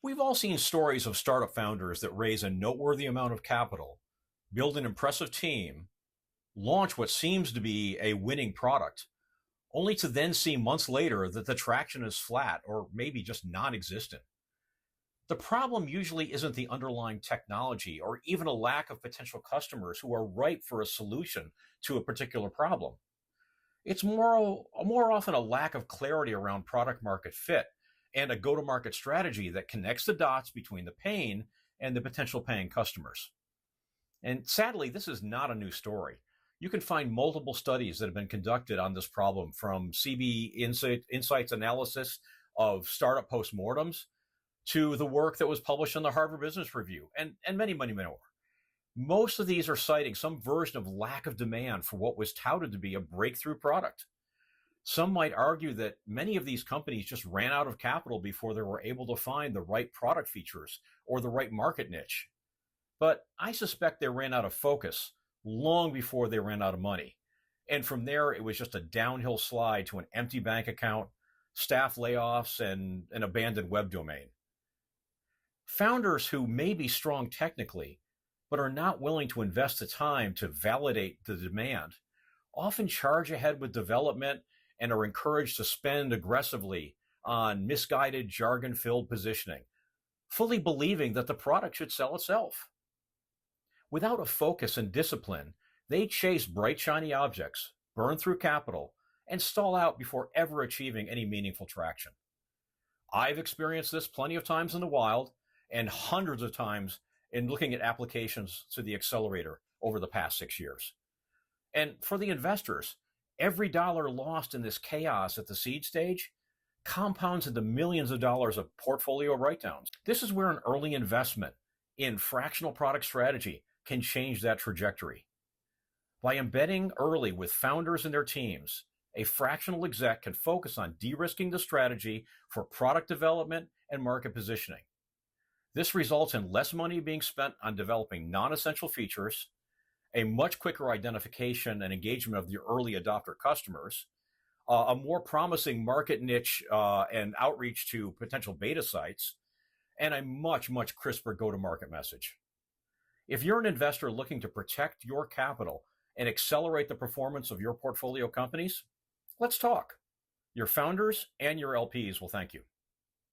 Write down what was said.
We've all seen stories of startup founders that raise a noteworthy amount of capital, build an impressive team, launch what seems to be a winning product, only to then see months later that the traction is flat or maybe just non-existent. The problem usually isn't the underlying technology or even a lack of potential customers who are ripe for a solution to a particular problem. It's more often a lack of clarity around product market fit and a go-to-market strategy that connects the dots between the pain and the potential paying customers. And sadly, this is not a new story. You can find multiple studies that have been conducted on this problem, from CB Insights analysis of startup postmortems to the work that was published in the Harvard Business Review, and many, many more. Most of these are citing some version of lack of demand for what was touted to be a breakthrough product. Some might argue that many of these companies just ran out of capital before they were able to find the right product features or the right market niche. But I suspect they ran out of focus long before they ran out of money. And from there, it was just a downhill slide to an empty bank account, staff layoffs, and an abandoned web domain. Founders who may be strong technically, but are not willing to invest the time to validate the demand, often charge ahead with development and are encouraged to spend aggressively on misguided, jargon-filled positioning, fully believing that the product should sell itself. Without a focus and discipline, they chase bright, shiny objects, burn through capital, and stall out before ever achieving any meaningful traction. I've experienced this plenty of times in the wild and hundreds of times in looking at applications to the accelerator over the past 6 years. And for the investors, every dollar lost in this chaos at the seed stage compounds into millions of dollars of portfolio write-downs. This is where an early investment in fractional product strategy can change that trajectory. By embedding early with founders and their teams, a fractional exec can focus on de-risking the strategy for product development and market positioning. This results in less money being spent on developing non-essential features, a much quicker identification and engagement of the early adopter customers, a more promising market niche and outreach to potential beta sites, and a much, much crisper go-to-market message. If you're an investor looking to protect your capital and accelerate the performance of your portfolio companies, let's talk. Your founders and your LPs will thank you.